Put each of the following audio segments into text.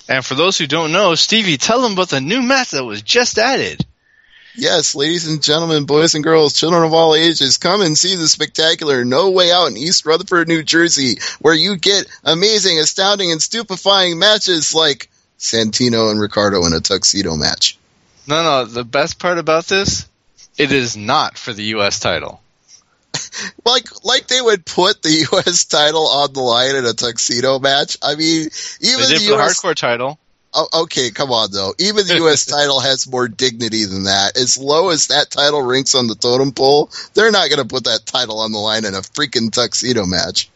And for those who don't know, Stevie, tell them about the new match that was just added. Yes, ladies and gentlemen, boys and girls, children of all ages, come and see the spectacular No Way Out in East Rutherford, New Jersey, where you get amazing, astounding, and stupefying matches like Santino and Ricardo in a tuxedo match. No, the best part about this, it is not for the U.S. title. Like they would put the U.S. title on the line in a tuxedo match. I mean, even they did the for U.S. the hardcore title. Oh, okay, come on, though. Even the U.S. title has more dignity than that. As low as that title ranks on the totem pole, they're not going to put that title on the line in a freaking tuxedo match.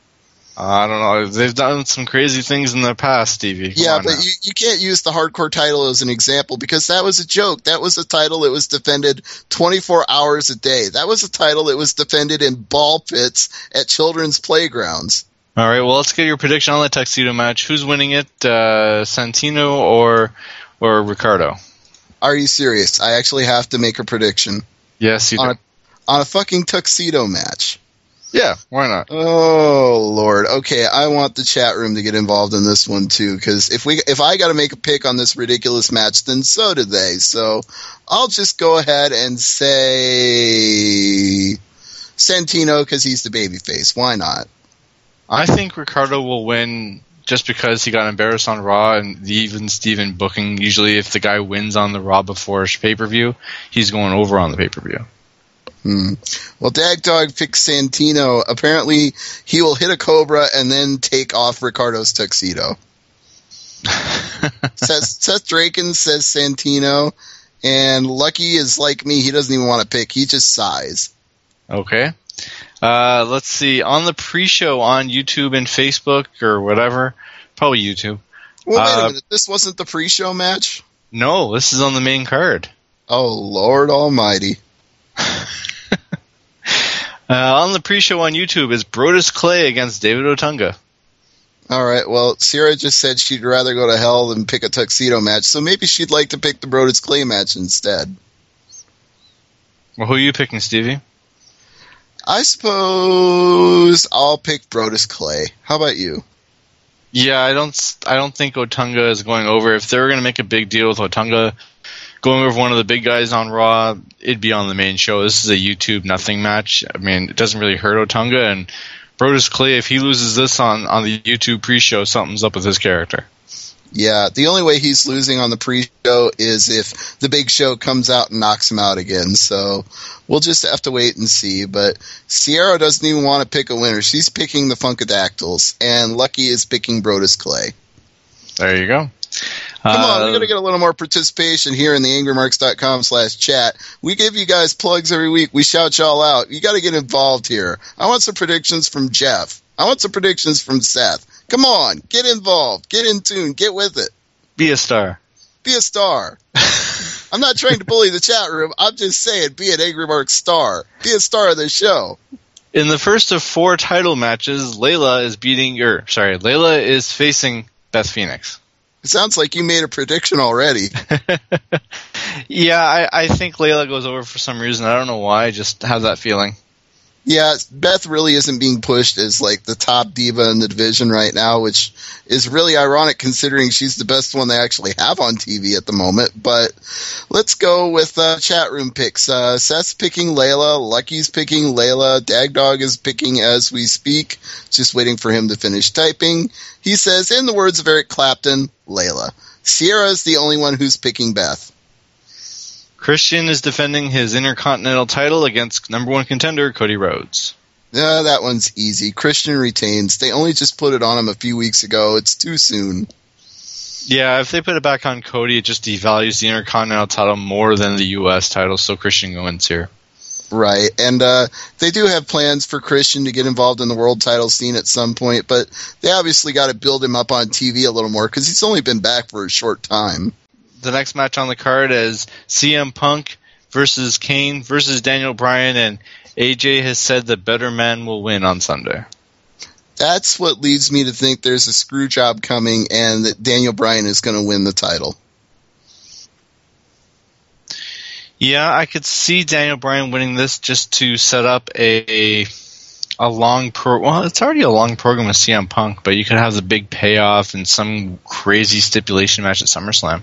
I don't know. They've done some crazy things in the past, Stevie. Yeah, but you can't use the hardcore title as an example because that was a joke. That was a title that was defended 24 hours a day. That was a title that was defended in ball pits at children's playgrounds. All right, well, let's get your prediction on the tuxedo match. Who's winning it, Santino or Ricardo? Are you serious? I actually have to make a prediction. Yes, you do. On a fucking tuxedo match. Yeah, why not? Oh, Lord. Okay, I want the chat room to get involved in this one, too, because if I got to make a pick on this ridiculous match, then so do they. So I'll just go ahead and say Santino because he's the babyface. Why not? I think Ricardo will win just because he got embarrassed on Raw and the even Steven booking. Usually if the guy wins on the Raw before pay-per-view, he's going over on the pay-per-view. Well, Dag Dog picked Santino. Apparently, he will hit a Cobra and then take off Ricardo's tuxedo. Seth Draken says Santino, and Lucky is like me. He doesn't even want to pick. He just sighs. Okay. Let's see. On the pre-show on YouTube and Facebook or whatever, probably YouTube. Well, wait a minute. This wasn't the pre-show match? No, this is on the main card. Oh, Lord Almighty. On the pre-show on YouTube is Brodus Clay against David Otunga. All right, well, Sierra just said she'd rather go to hell than pick a tuxedo match, so maybe she'd like to pick the Brodus Clay match instead. Well, who are you picking, Stevie? I suppose I'll pick Brodus Clay. How about you? Yeah, I don't think Otunga is going over. If they were going to make a big deal with Otunga going over one of the big guys on Raw, it'd be on the main show. This is a YouTube nothing match. I mean, it doesn't really hurt Otunga, and Brodus Clay, if he loses this on the YouTube pre-show, something's up with his character. Yeah, the only way he's losing on the pre-show is if the big show comes out and knocks him out again. So we'll just have to wait and see. But Sierra doesn't even want to pick a winner. She's picking the Funkadactyls, and Lucky is picking Brodus Clay. There you go. Come on, we're going to get a little more participation here in the AngryMarks.com/chat. We give you guys plugs every week. We shout y'all out. You got to get involved here. I want some predictions from Jeff. I want some predictions from Seth. Come on, get involved. Get in tune. Get with it. Be a star. Be a star. I'm not trying to bully the chat room. I'm just saying be an Angry Marks star. Be a star of the show. In the first of 4 title matches, Layla is facing Beth Phoenix. It sounds like you made a prediction already. Yeah, I think Layla goes over for some reason. I don't know why. I just have that feeling. Yeah, Beth really isn't being pushed as like the top diva in the division right now, which is really ironic considering she's the best one they actually have on TV at the moment. But let's go with chat room picks. Seth's picking Layla, Lucky's picking Layla, Dagdog is picking as we speak, just waiting for him to finish typing. He says, in the words of Eric Clapton, Layla. Sierra's the only one who's picking Beth. Christian is defending his Intercontinental title against number 1 contender Cody Rhodes. Yeah, that one's easy. Christian retains. They only just put it on him a few weeks ago. It's too soon. Yeah, if they put it back on Cody, it just devalues the Intercontinental title more than the U.S. title, so Christian wins here. Right, and they do have plans for Christian to get involved in the world title scene at some point, but they obviously got to build him up on TV a little more because he's only been back for a short time. The next match on the card is CM Punk versus Kane versus Daniel Bryan, and AJ has said the better man will win on Sunday. That's what leads me to think there's a screw job coming and that Daniel Bryan is going to win the title. Yeah, I could see Daniel Bryan winning this just to set up a a long well, it's already a long program with CM Punk, but you could have the big payoff and some crazy stipulation match at SummerSlam.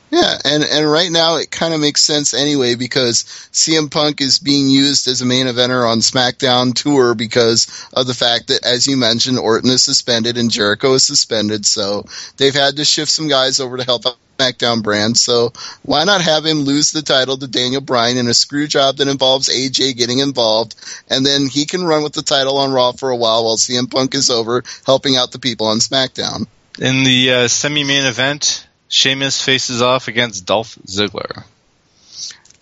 Yeah, and right now it kind of makes sense anyway because CM Punk is being used as a main eventer on SmackDown Tour because of the fact that, as you mentioned, Orton is suspended and Jericho is suspended, so they've had to shift some guys over to help out SmackDown brand, so why not have him lose the title to Daniel Bryan in a screw job that involves AJ getting involved, and then he can run with the title on Raw for a while CM Punk is over helping out the people on SmackDown. In the semi-main event, Sheamus faces off against Dolph Ziggler.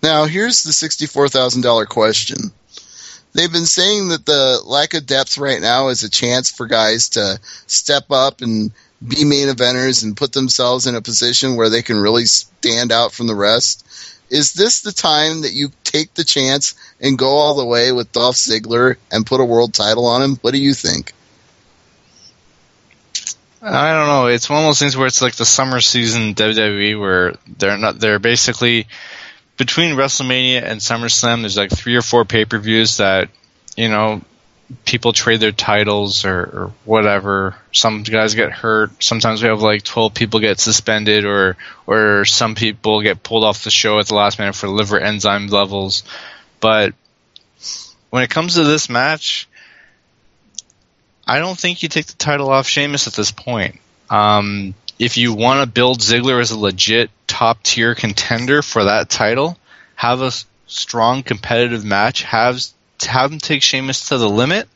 Now, here's the $64,000 question. They've been saying that the lack of depth right now is a chance for guys to step up and be main eventers and put themselves in a position where they can really stand out from the rest. Is this the time that you take the chance and go all the way with Dolph Ziggler and put a world title on him? What do you think? I don't know. It's one of those things where it's like the summer season WWE where they're basically between WrestleMania and SummerSlam. There's like 3 or 4 pay-per-views that, people trade their titles or whatever. Some guys get hurt. Sometimes we have like 12 people get suspended or some people get pulled off the show at the last minute for liver enzyme levels. But when it comes to this match, I don't think you take the title off Sheamus at this point. If you want to build Ziggler as a legit top-tier contender for that title, have a strong competitive match, have him take Sheamus to the limit,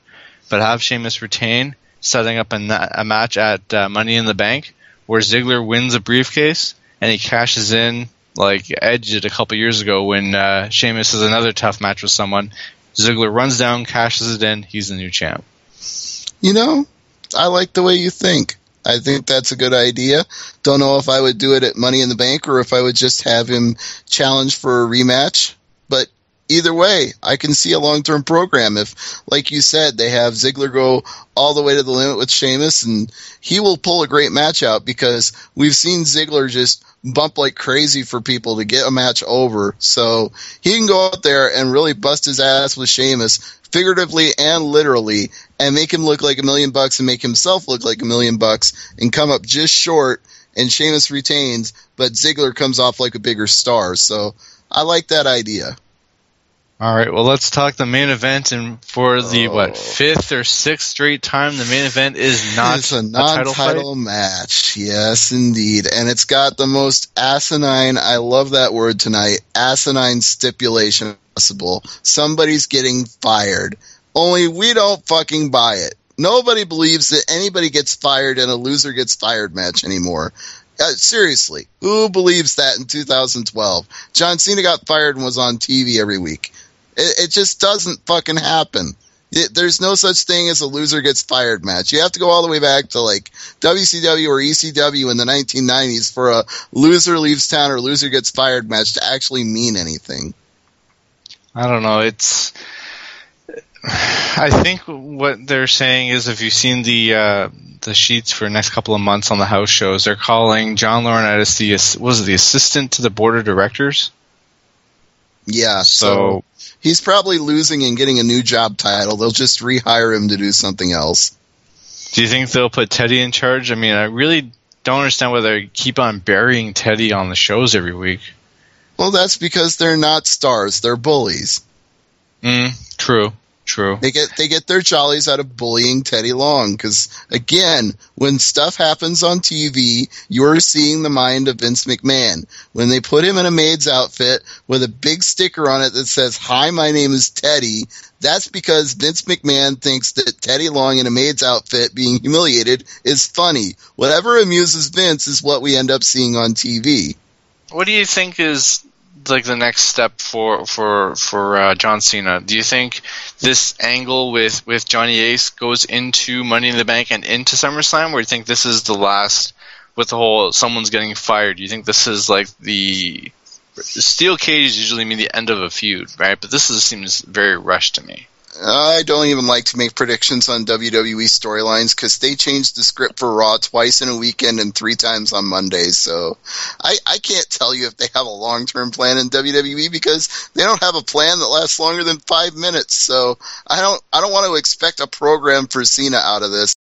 but have Sheamus retain, setting up a match at Money in the Bank where Ziggler wins a briefcase and he cashes in like Edge did a couple years ago when Sheamus has another tough match with someone. Ziggler runs down, cashes it in, he's the new champ. I like the way you think. I think that's a good idea. Don't know if I would do it at Money in the Bank or if I would just have him challenge for a rematch. But either way, I can see a long-term program if, like you said, they have Ziggler go all the way to the limit with Sheamus, and he will pull a great match out because we've seen Ziggler just bump like crazy for people to get a match over. So he can go out there and really bust his ass with Sheamus, figuratively and literally, and make him look like $1 million and make himself look like $1 million and come up just short, and Sheamus retains, but Ziggler comes off like a bigger star. So I like that idea. All right, well, let's talk the main event, and for the 5th or 6th straight time, the main event is not a non-title match. Yes, indeed, and it's got the most asinine. I love that word tonight. Asinine stipulation possible. Somebody's getting fired. Only we don't fucking buy it. Nobody believes that anybody gets fired in a loser gets fired match anymore. Seriously, who believes that in 2012? John Cena got fired and was on TV every week. It just doesn't fucking happen. There's no such thing as a loser gets fired match. You have to go all the way back to like WCW or ECW in the 1990s for a loser leaves town or loser gets fired match to actually mean anything. I don't know. I think what they're saying is if you've seen the sheets for the next couple of months on the house shows, they're calling John Laurinaitis the assistant to the board of directors? Yeah, so he's probably losing and getting a new job title. They'll just rehire him to do something else. Do you think they'll put Teddy in charge? I mean, I really don't understand why they keep on burying Teddy on the shows every week. Well, that's because they're not stars. They're bullies. True. They get their jollies out of bullying Teddy Long because, again, when stuff happens on TV, you're seeing the mind of Vince McMahon. When they put him in a maid's outfit with a big sticker on it that says, "Hi, my name is Teddy," that's because Vince McMahon thinks that Teddy Long in a maid's outfit being humiliated is funny. Whatever amuses Vince is what we end up seeing on TV. What do you think is like the next step for John Cena? Do you think this angle with Johnny Ace goes into Money in the Bank and into SummerSlam, or do you think this is the last with the whole someone's getting fired? Do you think this is like the steel cage usually mean the end of a feud, right? But this seems very rushed to me. I don't even like to make predictions on WWE storylines because they changed the script for Raw twice in a weekend and 3 times on Mondays. So I can't tell you if they have a long-term plan in WWE because they don't have a plan that lasts longer than 5 minutes. So I don't want to expect a program for Cena out of this.